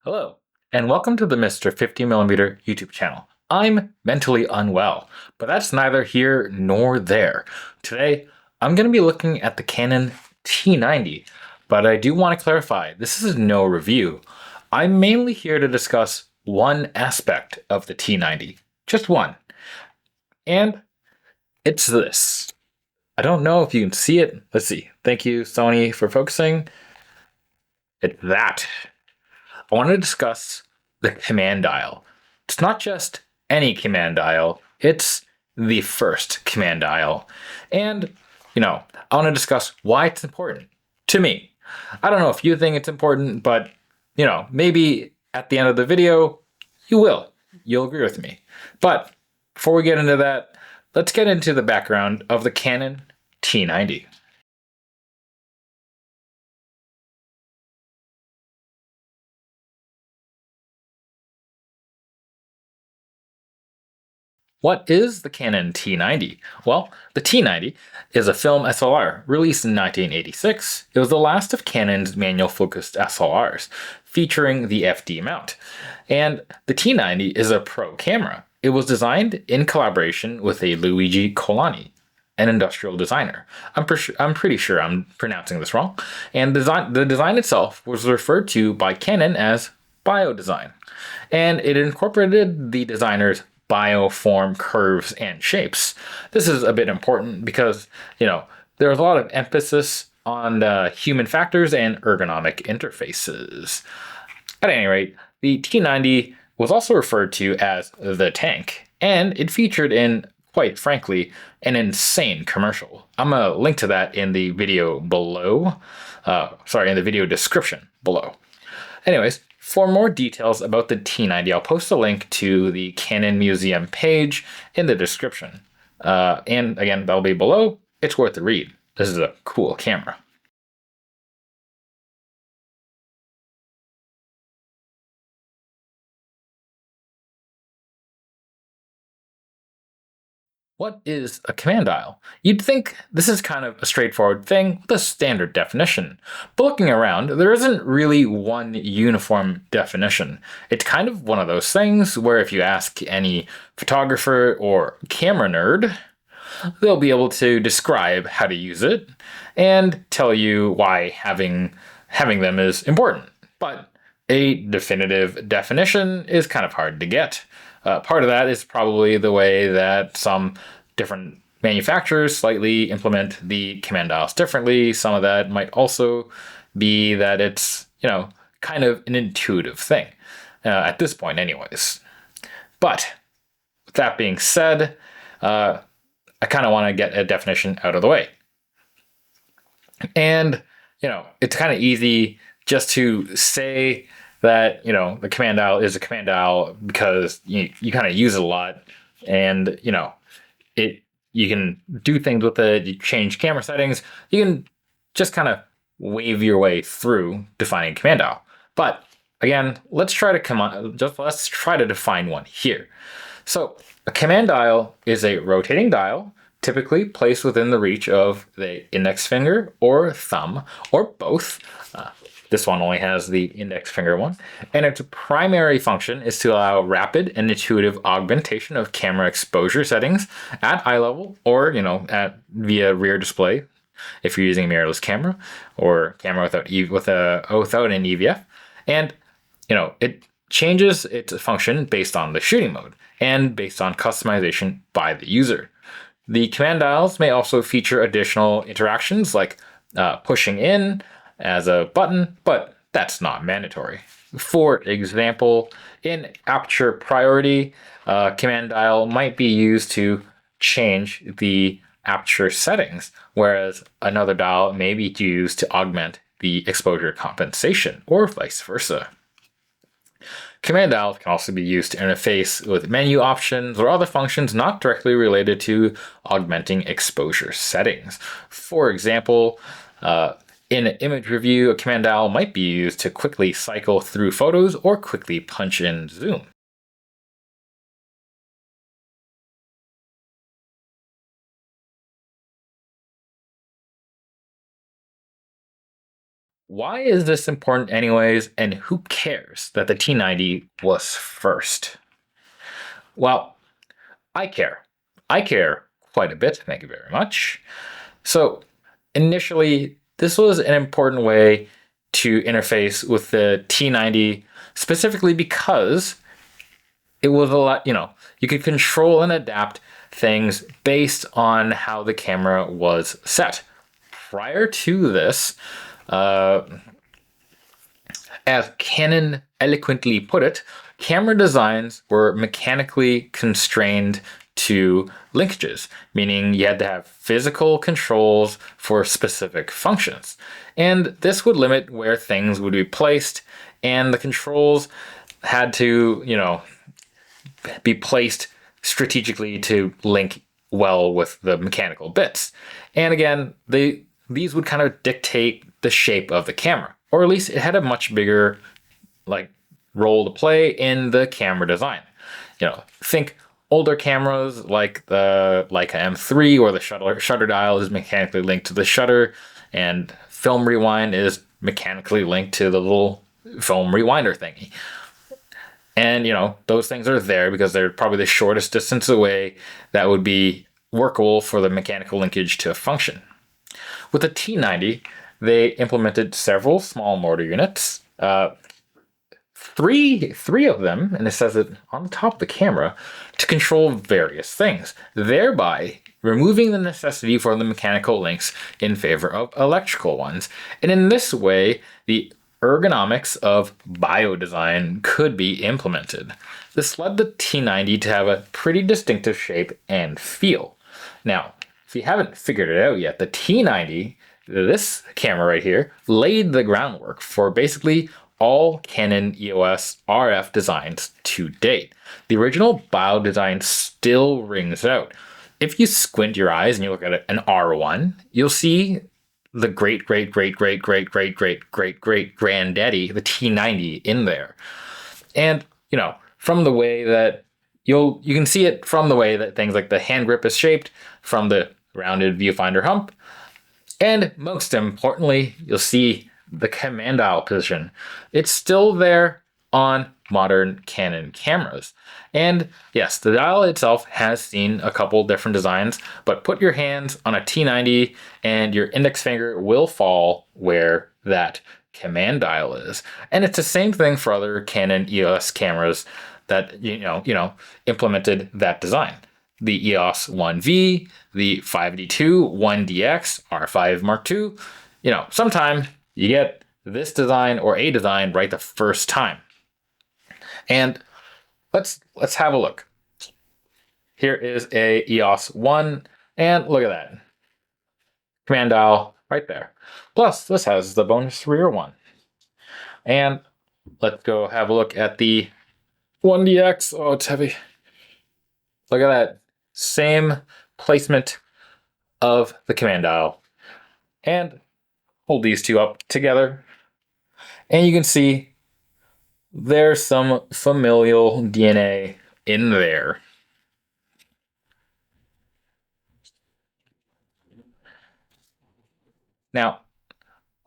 Hello, and welcome to the Mr. 50mm YouTube channel. I'm mentally unwell, but that's neither here nor there. Today, I'm going to be looking at the Canon T90, but I do want to clarify, this is no review. I'm mainly here to discuss one aspect of the T90, just one, and it's this. I don't know if you can see it. Let's see. Thank you, Sony, for focusing. It's that. I want to discuss the command dial. It's not just any command dial, it's the first command dial. And, I want to discuss why it's important to me. I don't know if you think it's important, but, maybe at the end of the video, you will. You'll agree with me. But before we get into that, let's get into the background of the Canon T90. What is the Canon T90? Well, the T90 is a film SLR released in 1986. It was the last of Canon's manual-focused SLRs, featuring the FD mount. And the T90 is a pro camera. It was designed in collaboration with a Luigi Colani, an industrial designer. I'm pretty sure I'm pronouncing this wrong. And the design itself was referred to by Canon as biodesign. And it incorporated the designer's bioform curves and shapes. This is a bit important because, there's a lot of emphasis on human factors and ergonomic interfaces. At any rate, the T90 was also referred to as the tank, and it featured in, quite frankly, an insane commercial. I'm going to link to that in the video below. In the video description below. Anyways, for more details about the T90, I'll post a link to the Canon Museum page in the description. And again, that'll be below. It's worth a read. This is a cool camera. What is a command dial? You'd think this is kind of a straightforward thing, the standard definition. But looking around, there isn't really one uniform definition. It's kind of one of those things where if you ask any photographer or camera nerd, they'll be able to describe how to use it and tell you why having them is important. But a definitive definition is kind of hard to get. Part of that is probably the way that some different manufacturers slightly implement the command dials differently. Some of that might also be that it's, kind of an intuitive thing, at this point anyways. But with that being said, I kind of want to get a definition out of the way. And, it's kind of easy just to say that, the command dial is a command dial because you kind of use it a lot and, you can do things with it, you change camera settings, you can just kind of wave your way through defining command dial. But again, let's try to define one here. So a command dial is a rotating dial, typically placed within the reach of the index finger or thumb, or both. This one only has the index finger one. And its primary function is to allow rapid and intuitive augmentation of camera exposure settings at eye level or, via rear display if you're using a mirrorless camera or camera without an EVF. And, it changes its function based on the shooting mode and based on customization by the user. The command dials may also feature additional interactions like pushing in as a button, but that's not mandatory. For example, in aperture priority, command dial might be used to change the aperture settings, whereas another dial may be used to augment the exposure compensation, or vice versa. Command dials can also be used to interface with menu options or other functions not directly related to augmenting exposure settings. For example, in image review, a command dial might be used to quickly cycle through photos or quickly punch in zoom. why is this important anyways, and who cares that the T90 was first? Well, I care. I care quite a bit, thank you very much. So initially, this was an important way to interface with the T90 specifically because it was a lot, you could control and adapt things based on how the camera was set. Prior to this, as Canon eloquently put it, camera designs were mechanically constrained to linkages, meaning you had to have physical controls for specific functions. And this would limit where things would be placed, and the controls had to, be placed strategically to link well with the mechanical bits. And again, these would kind of dictate the shape of the camera, or at least it had a much bigger role to play in the camera design. Think older cameras like the Leica M3, where the shutter dial is mechanically linked to the shutter, and film rewind is mechanically linked to the little film rewinder thingy. And, those things are there because they're probably the shortest distance away that would be workable for the mechanical linkage to function. With the T90, they implemented several small motor units, three of them, and it says it on the top of the camera, to control various things, thereby removing the necessity for the mechanical links in favor of electrical ones. And in this way, the ergonomics of biodesign could be implemented. This led the T90 to have a pretty distinctive shape and feel. Now, if you haven't figured it out yet, the T90, this camera right here, laid the groundwork for basically all Canon EOS RF designs to date. The original bio design still rings out. If you squint your eyes and you look at an R1, you'll see the great granddaddy, the T90 in there. And, from the way that you can see it from the way that things like the hand grip is shaped, from the rounded viewfinder hump, and most importantly, you'll see the command dial position. It's still there on modern Canon cameras. And yes, the dial itself has seen a couple different designs, but put your hands on a T90 and your index finger will fall where that command dial is. And it's the same thing for other Canon EOS cameras that implemented that design. The EOS 1V, the 5D2, 1DX, R5 Mark II. Sometime you get this design or a design right the first time. And let's have a look. Here is a EOS 1, and look at that. Command dial right there. Plus, this has the bonus rear one. And let's go have a look at the 1DX. Oh, it's heavy. Look at that. Same placement of the command dial. And hold these two up together. And you can see there's some familial DNA in there. Now,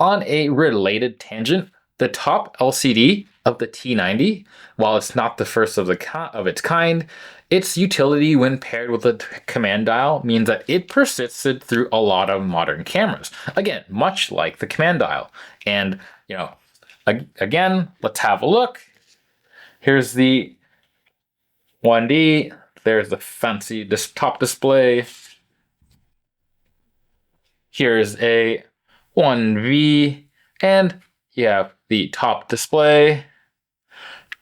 on a related tangent, the top LCD of the T90, while it's not the first of its kind, its utility when paired with the command dial means that it persisted through a lot of modern cameras. Again, much like the command dial. And, again, let's have a look. Here's the 1D. There's the fancy top display. Here's a 1V, and you have the top display.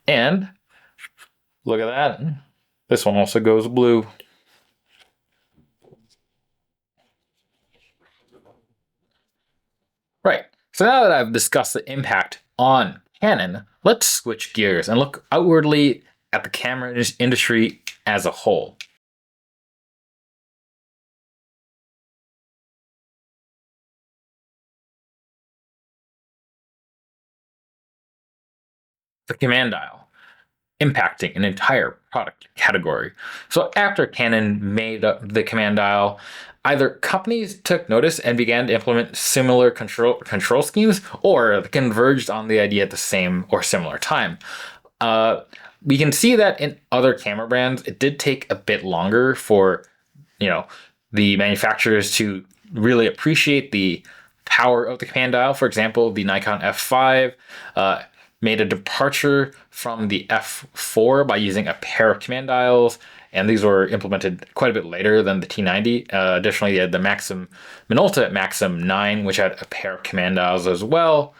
And look at that. This one also goes blue. Right. So now that I've discussed the impact on Canon, let's switch gears and look outwardly at the camera industry as a whole. The command dial, impacting an entire product category. So after Canon made the command dial, either companies took notice and began to implement similar control schemes, or converged on the idea at the same or similar time. We can see that in other camera brands, it did take a bit longer for, the manufacturers to really appreciate the power of the command dial. For example, the Nikon F5 made a departure from the F4 by using a pair of command dials, and these were implemented quite a bit later than the T90. Additionally, you had the Minolta Maxim 9, which had a pair of command dials as well.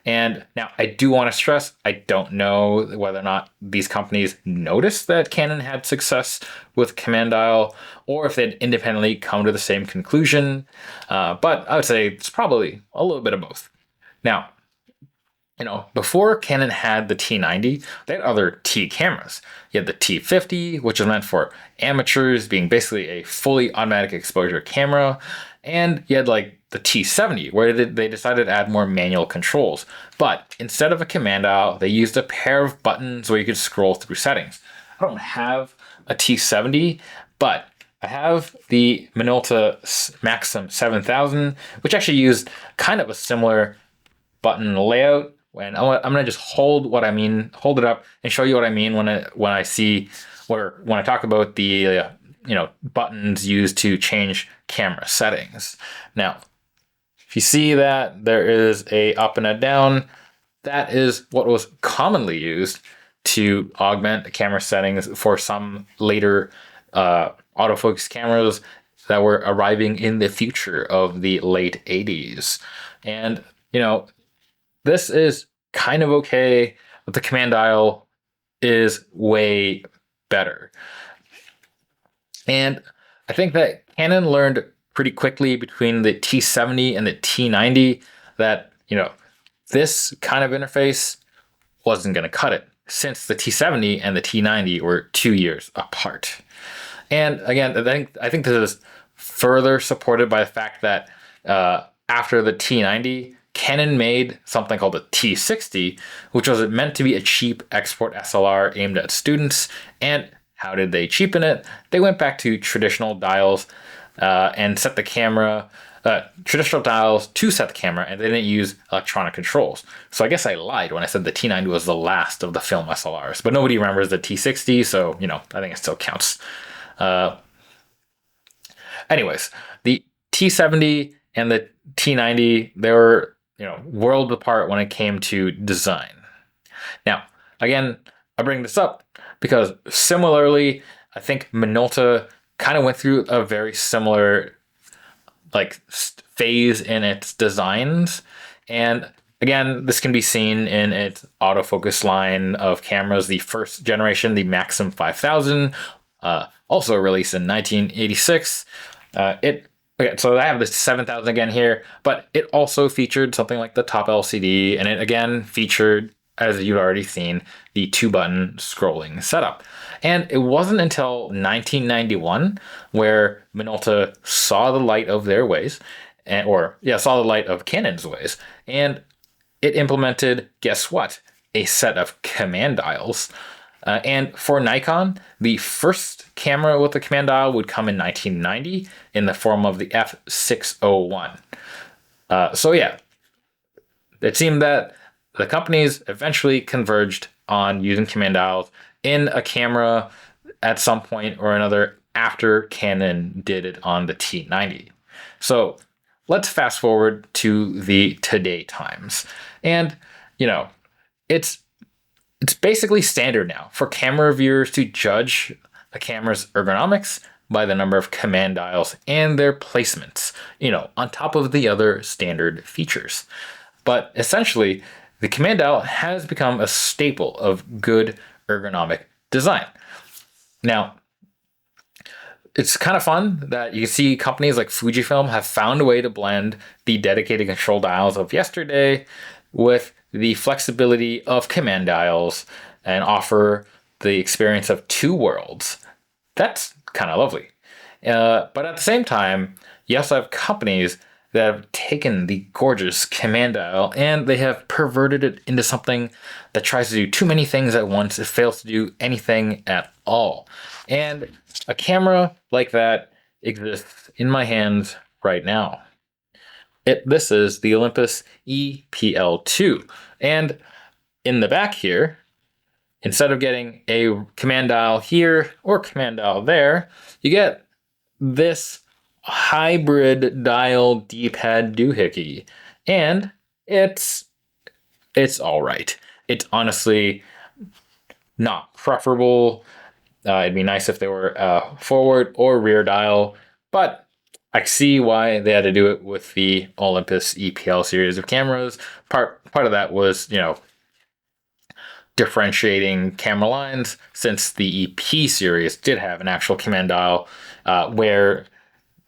And now I do want to stress, I don't know whether or not these companies noticed that Canon had success with command dial, or if they'd independently come to the same conclusion. But I would say it's probably a little bit of both. Now, before Canon had the T90, they had other T cameras. You had the T50, which is meant for amateurs, being basically a fully automatic exposure camera. And you had like the T70, where they decided to add more manual controls. But instead of a command dial, they used a pair of buttons where you could scroll through settings. I don't have a T70, but I have the Minolta Maxim 7000, which actually used kind of a similar button layout. And I'm gonna just hold it up and show you what I mean when I talk about the buttons used to change camera settings. Now, if you see that there is a up and a down, that is what was commonly used to augment the camera settings for some later autofocus cameras that were arriving in the future of the late 80s. And this is kind of okay, but the command dial is way better. And I think that Canon learned pretty quickly between the T70 and the T90 that, this kind of interface wasn't going to cut it, since the T70 and the T90 were 2 years apart. And again, I think this is further supported by the fact that after the T90, Canon made something called the T60, which was meant to be a cheap export SLR aimed at students. And how did they cheapen it? They went back to traditional dials and set the camera, traditional dials to set the camera, and they didn't use electronic controls. So I guess I lied when I said the T90 was the last of the film SLRs, but nobody remembers the T60, so, I think it still counts. Anyways, the T70 and the T90, they were worlds apart when it came to design. Now, again, I bring this up because similarly, I think Minolta kind of went through a very similar phase in its designs. And again, this can be seen in its autofocus line of cameras. The first generation, the Maxim 5000, also released in 1986. Okay, so I have the 7000 again here, but it also featured something like the top LCD, and it again featured, as you've already seen, the 2-button scrolling setup. And it wasn't until 1991 where Minolta saw the light of their ways, saw the light of Canon's ways, and it implemented, guess what? A set of command dials. And for Nikon, the first camera with a command dial would come in 1990 in the form of the F601. It seemed that the companies eventually converged on using command dials in a camera at some point or another after Canon did it on the T90. So let's fast forward to the today times. And, it's basically standard now for camera reviewers to judge a camera's ergonomics by the number of command dials and their placements, on top of the other standard features. But essentially, the command dial has become a staple of good ergonomic design. Now, it's kind of fun that you see companies like Fujifilm have found a way to blend the dedicated control dials of yesterday with the flexibility of command dials and offer the experience of two worlds. That's kind of lovely. But at the same time, you also have companies that have taken the gorgeous command dial and they have perverted it into something that tries to do too many things at once. It fails to do anything at all. And a camera like that exists in my hands right now. This is the Olympus EPL2. And in the back here, instead of getting a command dial here or command dial there, you get this hybrid dial D-pad doohickey. And it's all right. It's honestly not preferable. It'd be nice if they were forward or rear dial, but I see why they had to do it with the Olympus EPL series of cameras. Part of that was, differentiating camera lines, since the EP series did have an actual command dial where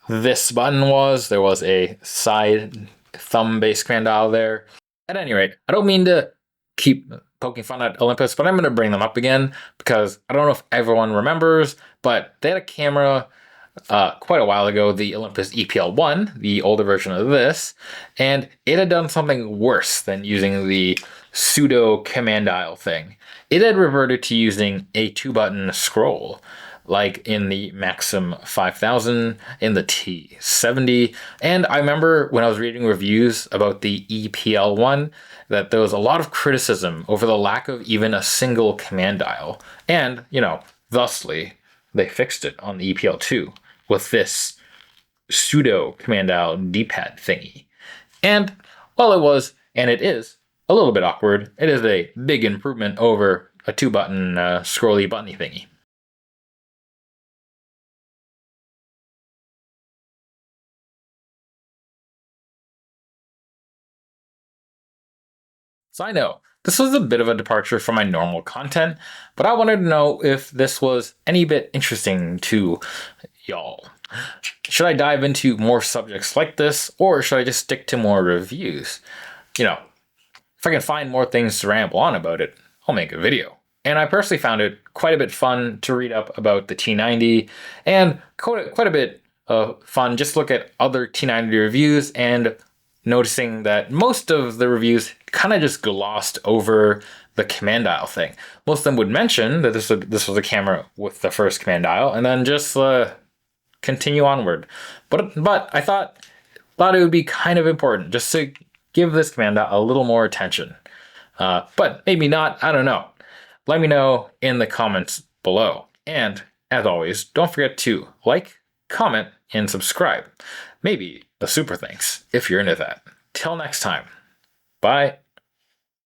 this button was. There was a side thumb-based command dial there. At any rate, I don't mean to keep poking fun at Olympus, but I'm going to bring them up again because I don't know if everyone remembers, but they had a camera quite a while ago, the Olympus EPL1, the older version of this, and it had done something worse than using the pseudo command dial thing. It had reverted to using a 2-button scroll, like in the Maxim 5000, in the T90, and I remember when I was reading reviews about the EPL1 that there was a lot of criticism over the lack of even a single command dial, and, thusly, they fixed it on the EPL2 with this pseudo command dial D-pad thingy. And while it was, and it is, a little bit awkward, it is a big improvement over a 2-button scrolly buttony thingy. So I know, this was a bit of a departure from my normal content, but I wanted to know if this was any bit interesting to y'all. Should I dive into more subjects like this, or should I just stick to more reviews? If I can find more things to ramble on about it, I'll make a video. And I personally found it quite a bit fun to read up about the T90, and quite a bit fun just to look at other T90 reviews and noticing that most of the reviews kind of just glossed over the command dial thing. Most of them would mention that this was a camera with the first command dial, and then just continue onward. But I thought it would be kind of important just to give this command dial a little more attention. But maybe not, I don't know. Let me know in the comments below. And as always, don't forget to like, comment, and subscribe. Maybe a super thanks if you're into that. Till next time. Bye.